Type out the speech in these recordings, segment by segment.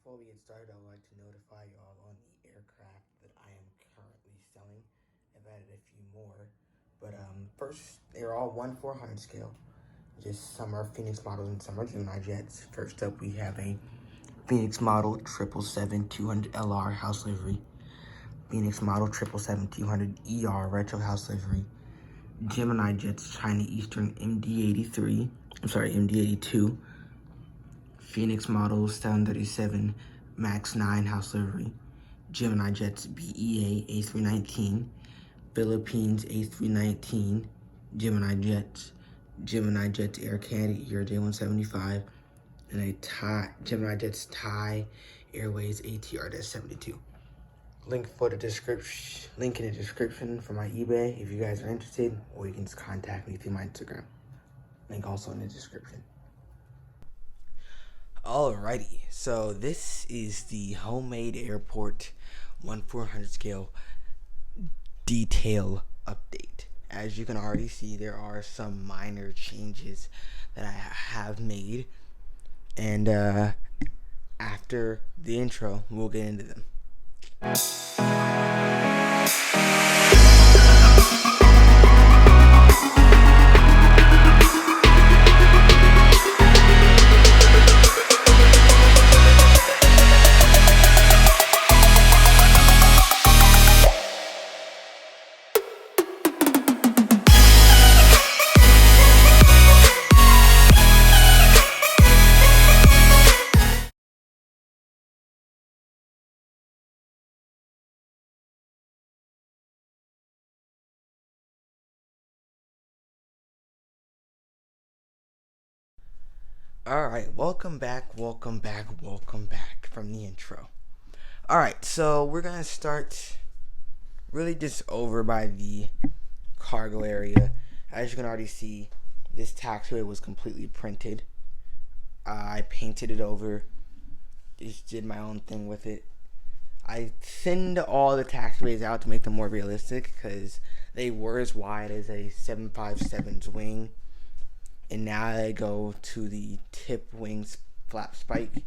Before we get started, I would like to notify you all on the aircraft that I am currently selling. I've added a few more, but first, they're all 1/400 scale. Just some are Phoenix models and some are Gemini jets. First up, we have a Phoenix model 777-200 LR house livery. Phoenix model 777-200 ER retro house livery. Gemini jets China Eastern MD82. Phoenix models 737 MAX 9 house livery. Gemini jets BEA A319. Philippines A319. Gemini jets Air Canada Air J175. And a Gemini jets Thai Airways ATR-72. Link in the description for my eBay if you guys are interested, or you can just contact me through my Instagram. Link also in the description. Alrighty, so this is the homemade airport 1/400 scale detail update. As you can already see, there are some minor changes that I have made, and after the intro, we'll get into them. Alright, welcome back from the intro. Alright, so we're going to start really just over by the cargo area. As you can already see, this taxiway was completely printed. I painted it over, just did my own thing with it. I thinned all the taxiways out to make them more realistic because they were as wide as a 757's wing. And now they go to the tip wings flap spike.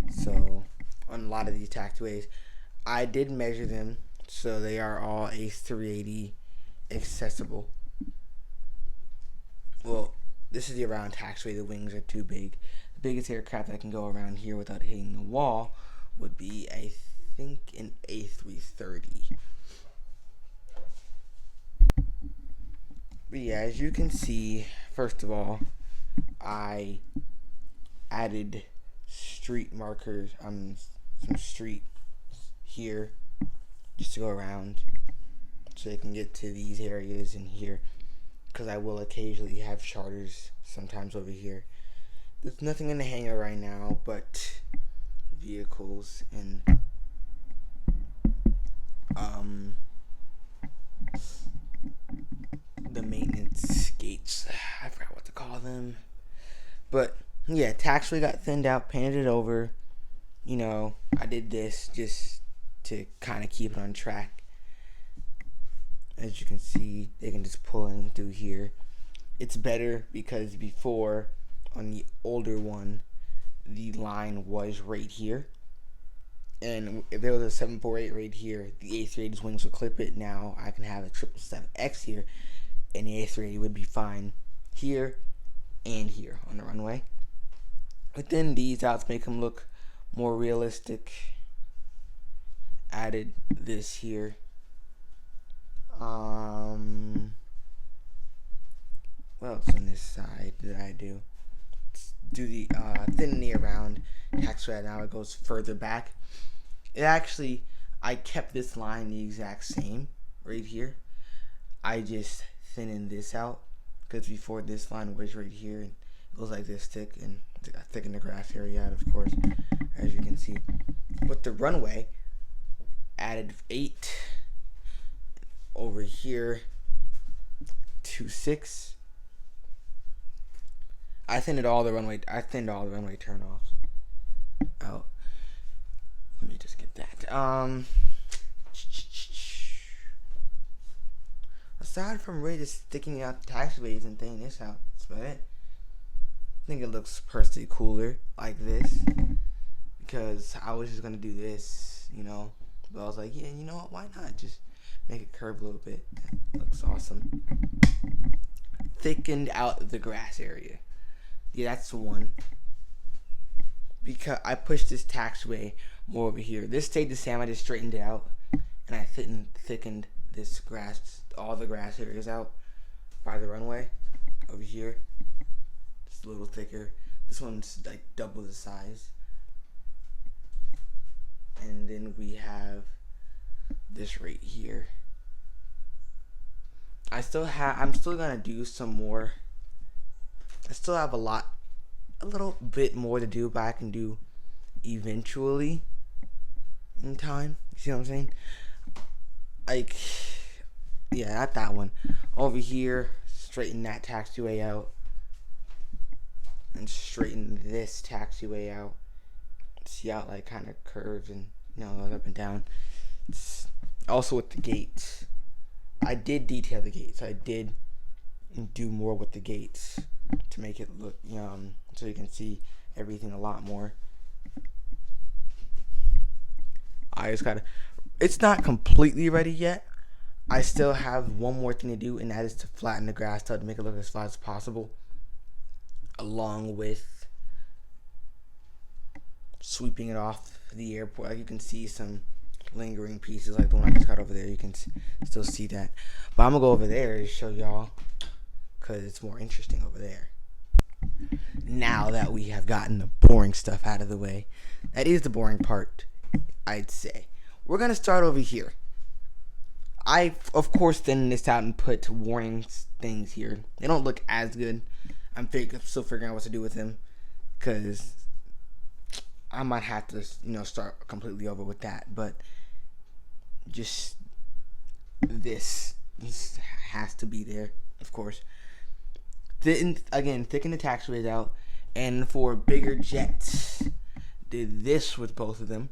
So on a lot of these taxiways, I did measure them, so they are all A380 accessible. Well, this is the around taxiway. The wings are too big. The biggest aircraft that can go around here without hitting the wall would be, I think, an A330. But yeah, as you can see, first of all, I added street markers, some street here, just to go around, so they can get to these areas in here, because I will occasionally have charters sometimes over here. There's nothing in the hangar right now but vehicles and the maintenance gates. I forgot what to call them. But yeah, taxiway got thinned out, painted it over. You know, I did this just to kind of keep it on track. As you can see, they can just pull in through here. It's better because before, on the older one, the line was right here. And if there was a 748 right here, the A380's wings would clip it. Now I can have a 777X here, and the A380 would be fine here and here on the runway. But then these out to make them look more realistic. Added this here. What else on this side did I do? Do the thin knee around taxiway. Now it goes further back. It actually, I kept this line the exact same right here. I just thinning this out because before this line was right here and it was like this thick, and I thickened the grass area out, of course, as you can see. With the runway, added 8 over here to 6. I thinned all the runway turnoffs out. Let me just get that. Aside from really just sticking out the taxiways and thinning this out, that's about it. I think it looks personally cooler like this because I was just gonna do this, you know. But I was like, yeah, you know what? Why not just make it curve a little bit? That looks awesome. Thickened out the grass area. Yeah, that's the one. Because I pushed this taxiway more over here. This stayed the same. I just straightened it out, and I thickened this grass, all the grass areas out by the runway over here. It's a little thicker. This one's like double the size. And then we have this right here. I'm still gonna do some more. I still have a little bit more to do, but I can do eventually in time. You see what I'm saying? Like, yeah, not that one. Over here, straighten that taxiway out. And straighten this taxiway out. See how it like kind of curves and, you know, goes up and down. Also with the gates. I did detail the gates. I did do more with the gates to make it look, so you can see everything a lot more. It's not completely ready yet. I still have one more thing to do, and that is to flatten the grass to make it look as flat as possible, along with sweeping it off the airport. Like, you can see some lingering pieces like the one I just got over there. You can still see that, but I'm gonna go over there to show y'all because it's more interesting over there. Now that we have gotten the boring stuff out of the way, that is the boring part, I'd say. We're gonna start over here. I, of course, thinned this out and put warning things here. They don't look as good. I'm still figuring out what to do with them, because I might have to, start completely over with that. But just this has to be there, of course. Thicken the taxiways out, and for bigger jets, did this with both of them.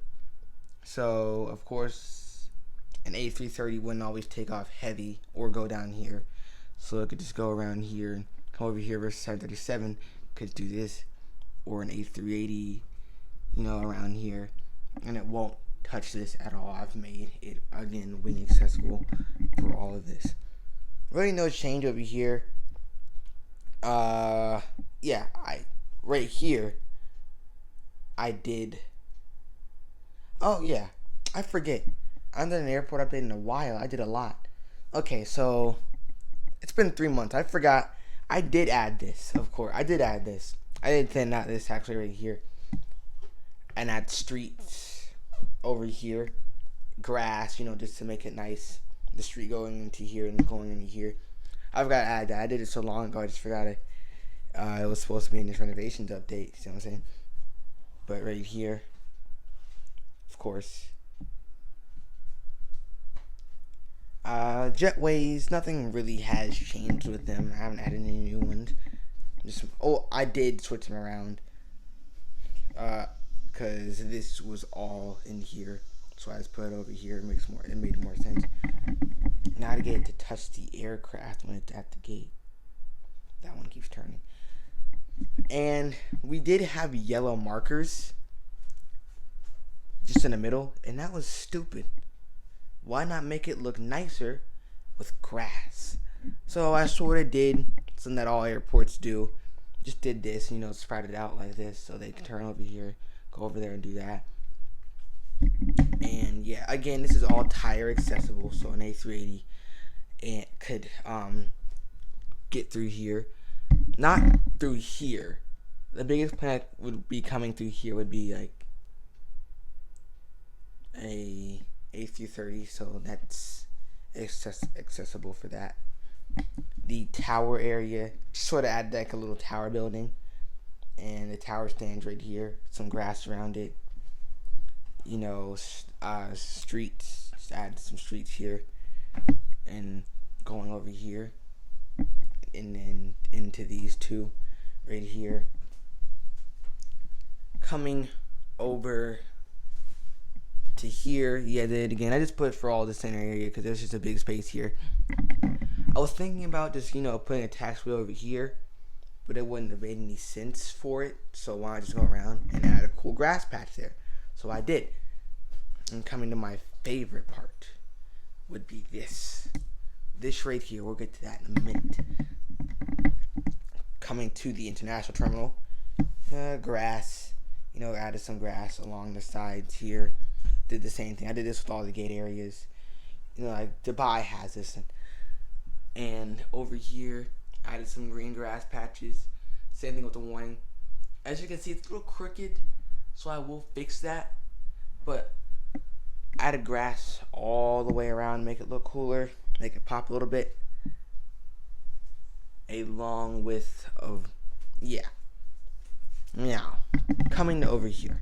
So, of course, an A330 wouldn't always take off heavy or go down here. So it could just go around here and come over here versus 737 could do this. Or an A380, around here. And it won't touch this at all. I've made it, again, wing accessible for all of this. Really no change over here. Right here, I did. Oh, yeah. I forget. I'm at an airport update in a while. I did a lot. Okay, so it's been 3 months. I forgot. I did add this, of course. I did thin out this actually right here. And add streets over here. Grass, just to make it nice. The street going into here and going into here. I forgot to add that. I did it so long ago, I just forgot it. It was supposed to be in this renovations update. See what I'm saying? But right here, of course. Jetways, nothing really has changed with them. I haven't added any new ones. I did switch them around. Because this was all in here. So I just put it over here. It made more sense. Now to get it to touch the aircraft when it's at the gate. That one keeps turning. And we did have yellow markers just in the middle, and that was stupid. Why not make it look nicer with grass? So I sort of did something that all airports do. Just did this, spread it out like this so they can turn over here, go over there and do that. And yeah, again, this is all tire accessible, so an A380 could get through here. Not through here. The biggest plane that would be coming through here would be like a A330, so that's accessible for that. The tower area, sort of add like a little tower building, and the tower stands right here. Some grass around it. Streets. Just add some streets here, and going over here, and then into these two right here. Coming over to here, yeah, did it again. I just put for all the center area because there's just a big space here. I was thinking about just, putting a taxiway over here, but it wouldn't have made any sense for it. So why not just go around and add a cool grass patch there? So I did. And coming to my favorite part would be this. This right here. We'll get to that in a minute. Coming to the international terminal. Grass. Added some grass along the sides here. Did the same thing. I did this with all the gate areas. Like Dubai has this. And over here, added some green grass patches. Same thing with the awning. As you can see, it's a little crooked, so I will fix that. But added grass all the way around, make it look cooler, make it pop a little bit. A long width of, yeah. Now, coming to over here.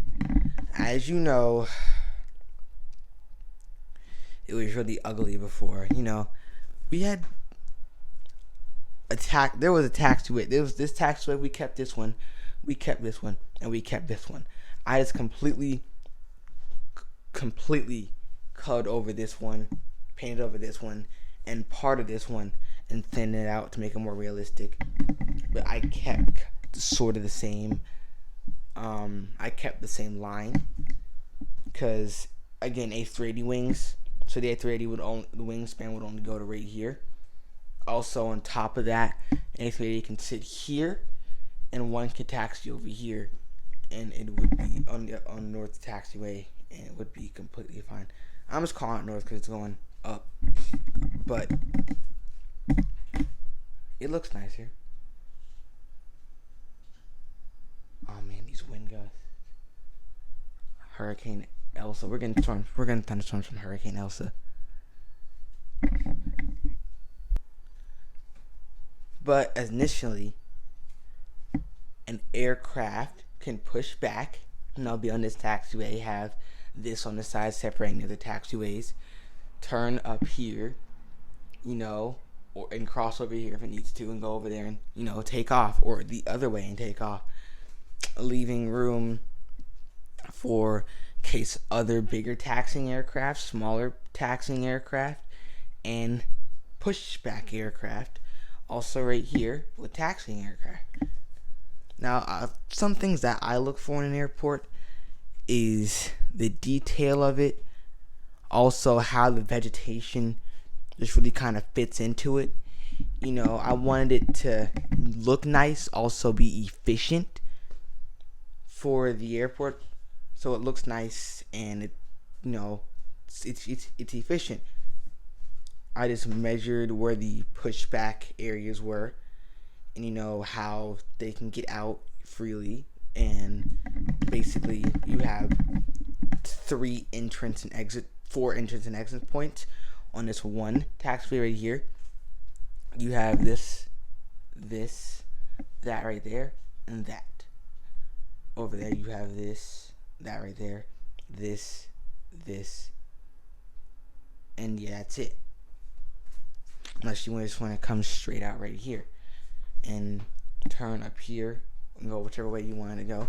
As you know, it was really ugly before. We had there was a taxiway. There was this taxiway. We kept this one. We kept this one. And we kept this one. I just completely colored over this one, painted over this one, and part of this one, and thinned it out to make it more realistic. But I kept sort of the same. I kept the same line because, again, A380 wings. So the A380 the wingspan would only go to right here. Also, on top of that, an A380 can sit here, and one can taxi over here, and it would be on North Taxiway, and it would be completely fine. I'm just calling it North because it's going up, but it looks nice here. Oh man, these wind gusts. Hurricane Elsa. We're getting thunderstorms from Hurricane Elsa. But initially, an aircraft can push back, and I'll be on this taxiway, have this on the side separating the other taxiways, turn up here, and cross over here if it needs to, and go over there and, take off, or the other way and take off, leaving room for case other bigger taxiing aircraft, smaller taxiing aircraft, and pushback aircraft. Also right here with taxiing aircraft. Now, some things that I look for in an airport is the detail of it. Also, how the vegetation just really kind of fits into it. I wanted it to look nice, also be efficient for the airport. So it looks nice and it's efficient. I just measured where the pushback areas were, and how they can get out freely. And basically, you have 4 entrance and exit points on this one taxiway right here. You have this, that right there, and that. Over there, you have this, that right there, this, and yeah, that's it. Unless you just want to come straight out right here and turn up here and go whichever way you want to go.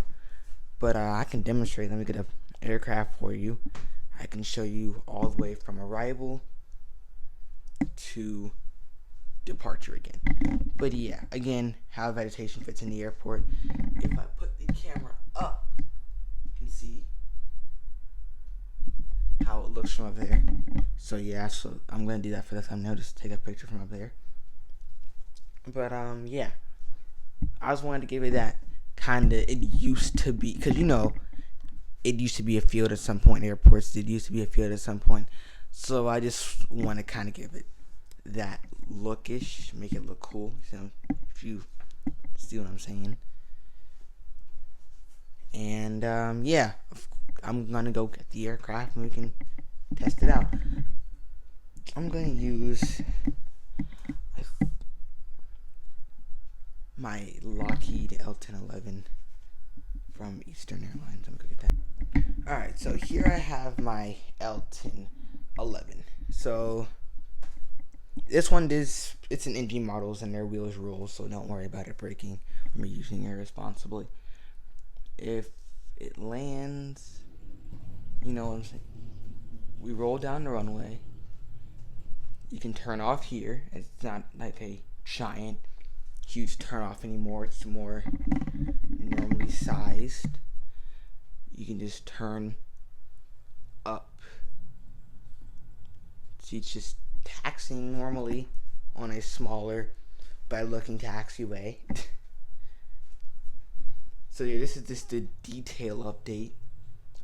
But I can demonstrate. Let me get an aircraft for you. I can show you all the way from arrival to departure again. But yeah, again, how vegetation fits in the airport. If I put the camera up, you can see how it looks from up there. So yeah, so I'm gonna do that for the thumbnail, just take a picture from up there. But yeah, I just wanted to give it that kinda. It used to be, because it used to be a field at some point. Airports did used to be a field at some point. So I just want to kind of give it that lookish, make it look cool. If you see what I'm saying. And yeah, I'm gonna go get the aircraft and we can test it out. I'm gonna use my Lockheed L-1011 from Eastern Airlines. I'm gonna get that. Alright, so here I have my L-1011. So this one it's an NG models and their wheels roll, so don't worry about it breaking or using it irresponsibly. If it lands, you know what I'm saying, we roll down the runway. You can turn off here. It's not like a giant huge turn off anymore. It's more normally sized. You can just turn up. See, it's just taxiing normally on a smaller, better-looking taxiway. So yeah, this is just the detail update.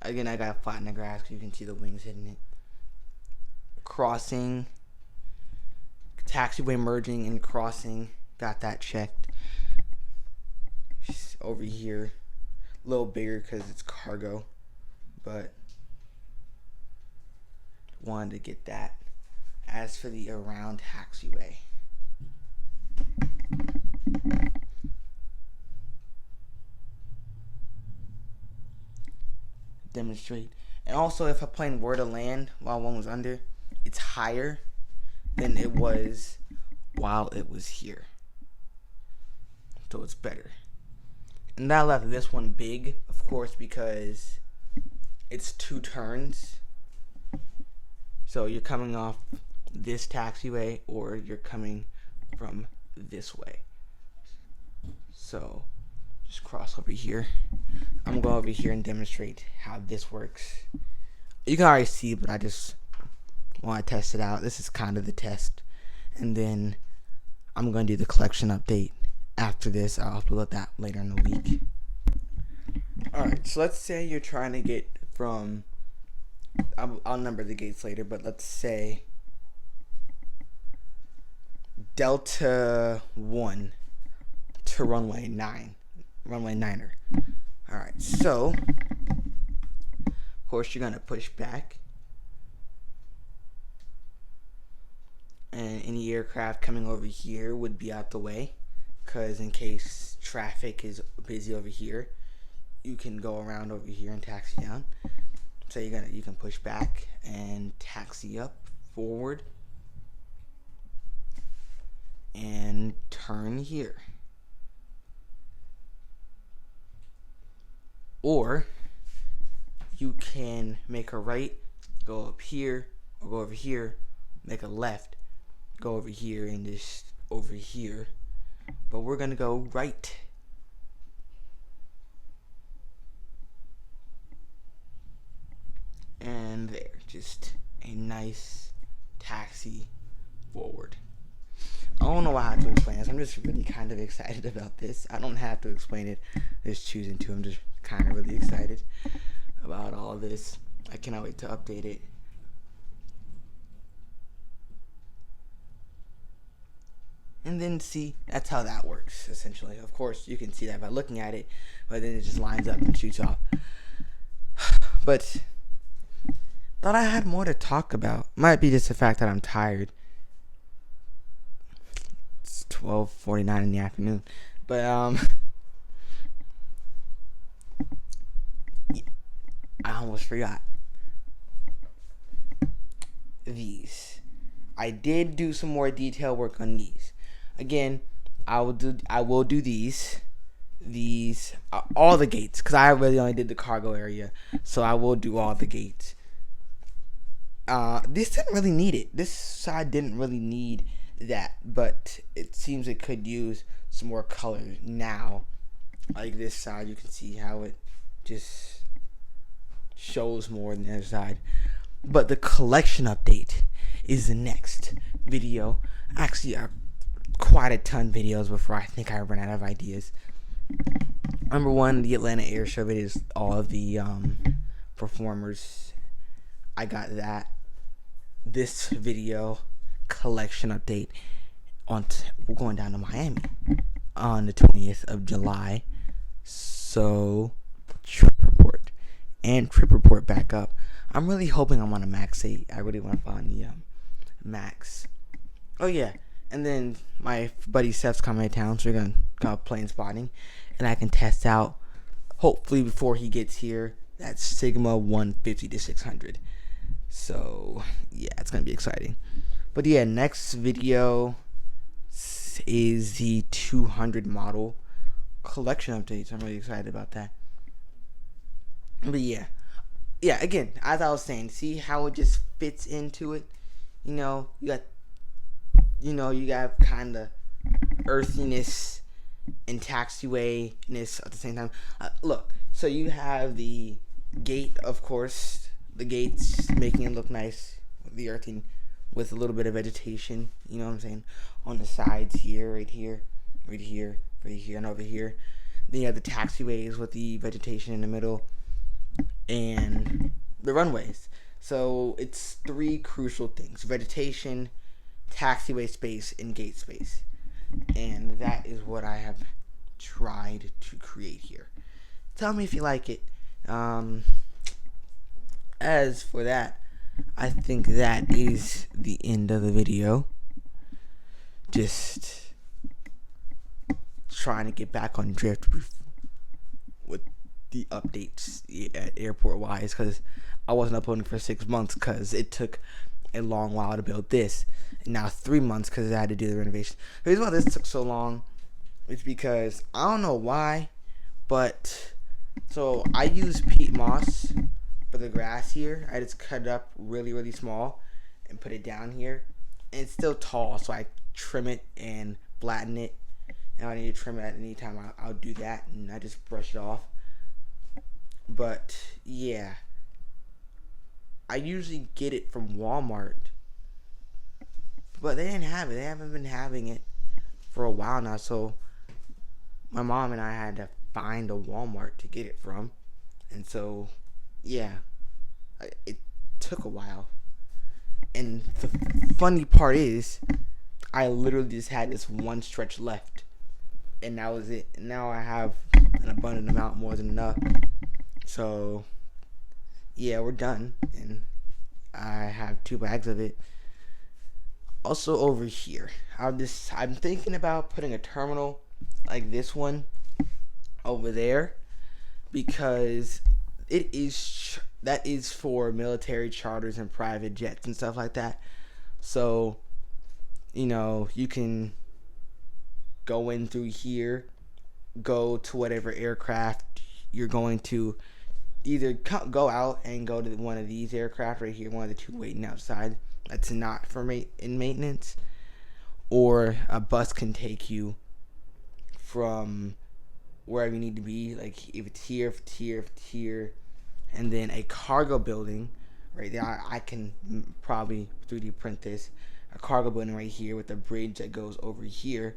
Again, I got flat in the grass because you can see the wings hitting it. Crossing, taxiway merging and crossing, got that checked. Just over here, a little bigger because it's cargo, but wanted to get that. As for the around taxiway, demonstrate. And also, if a plane were to land while one was under, it's higher than it was while it was here. So it's better. And that left this one big, of course, because it's 2 turns. So you're coming off this taxiway or you're coming from this way. So just cross over here. I'm gonna go over here and demonstrate how this works. You can already see, but I just want to test it out. This is kind of the test, and then I'm gonna do the collection update after this. I'll upload that later in the week. Alright, so let's say you're trying to get from, I'll number the gates later, but let's say Delta 1 to runway 9, runway 9er. Alright, so of course you're gonna push back, and any aircraft coming over here would be out the way, because in case traffic is busy over here, you can go around over here and taxi down. So you can push back and taxi up forward and turn here. Or you can make a right, go up here, or go over here, make a left, go over here, and just over here. But we're gonna go right. And there, just a nice taxi forward. I don't know how to explain this. I'm just really kind of excited about this. I don't have to explain it, just choosing to. I'm just kind of really excited about all of this. I cannot wait to update it. And then see, that's how that works, essentially. Of course, you can see that by looking at it, but then it just lines up and shoots off. But thought I had more to talk about. Might be just the fact that I'm tired. It's 12:49 in the afternoon. But yeah, I almost forgot. These. I did do some more detail work on these. Again, I will do these. These all the gates, because I really only did the cargo area, so I will do all the gates. This didn't really need it. This side didn't really need that, but it seems it could use some more color now. Like this side, you can see how it just shows more than the other side. But the collection update is the next video. Actually, quite a ton of videos before I think I run out of ideas. Number 1, the Atlanta Air Show videos, all of the performers. I got that. This video, collection update, we're going down to Miami on the 20th of July. So, trip report back up. I'm really hoping I'm on a Max 8. I really want to find the Max. Oh yeah, and then my buddy Seth's coming to town, so we're gonna go plane spotting, and I can test out, hopefully before he gets here, that Sigma 150 to 600. So yeah, it's gonna be exciting. But yeah, next video is the 200 model collection updates. I'm really excited about that. But yeah, again, as I was saying, see how it just fits into it. You got kind of earthiness and taxiwayness at the same time. Look, so you have the gate, of course, the gates, making it look nice. The earthing with a little bit of vegetation, you know what I'm saying, on the sides here, right here, right here, right here, and over here. Then you have the taxiways with the vegetation in the middle, and the runways. So it's 3 crucial things: vegetation, taxiway space, and gate space. And that is what I have tried to create here. Tell me if you like it. As for that, I think that is the end of the video. Just trying to get back on drift with the updates at airport wise, because I wasn't uploading for 6 months because it took a long while to build this, and now 3 months because I had to do the renovation. The reason why this took so long is because I don't know why, but so I use peat moss for the grass here. I just cut it up really small and put it down here, and it's still tall, so I trim it and flatten it. And I need to trim it at any time, I'll do that, and I just brush it off. But yeah, I usually get it from Walmart, but they didn't have it. They haven't been having it for a while now, so my mom and I had to find a Walmart to get it from. And so yeah, it took a while. And the funny part is, I literally just had this one stretch left, and that was it. And now I have an abundant amount, more than enough. So yeah, we're done, and I have 2 bags of it. Also over here, I'm thinking about putting a terminal like this one over there, because that is for military charters and private jets and stuff like that. So, you know, you can go in through here, go to whatever aircraft you're going to, either go out and go to one of these aircraft right here, one of the 2 waiting outside that's not for in maintenance, or a bus can take you from wherever you need to be, like if it's here, and then a cargo building right there. I can probably 3D print this, a cargo building right here with a bridge that goes over here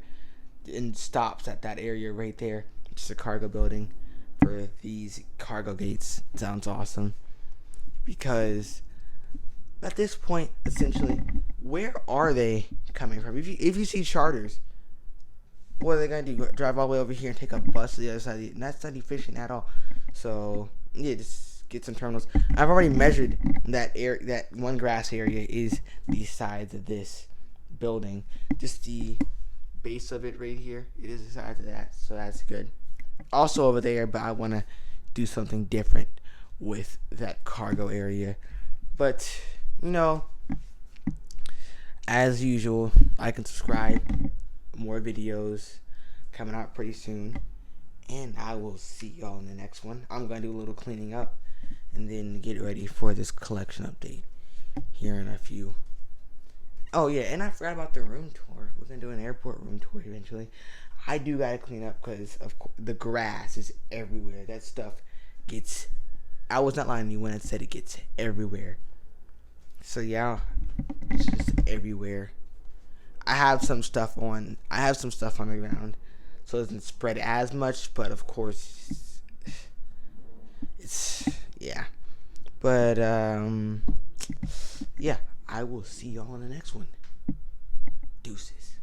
and stops at that area right there. Just a cargo building for these cargo gates. Sounds awesome, because at this point, essentially, where are they coming from? If you see charters, what are they gonna do? Drive all the way over here and take a bus to the other side? And that's not efficient at all. So yeah, just get some terminals. I've already measured that one grass area is the sides of this building. Just the base of it right here, it is the size of that, so that's good. Also over there, but I want to do something different with that cargo area. But you know, as usual, like and subscribe. More videos coming out pretty soon, and I will see y'all in the next one. I'm gonna do a little cleaning up and then get ready for this collection update here in a few. Oh yeah, and I forgot about the room tour. We're gonna do an airport room tour eventually. I do gotta clean up because of course the grass is everywhere. That stuff gets, I was not lying to you when I said it gets everywhere. So yeah, it's just everywhere. I have some stuff on the ground, so it doesn't spread as much, but of course it's yeah. But yeah, I will see y'all in the next one. Deuces.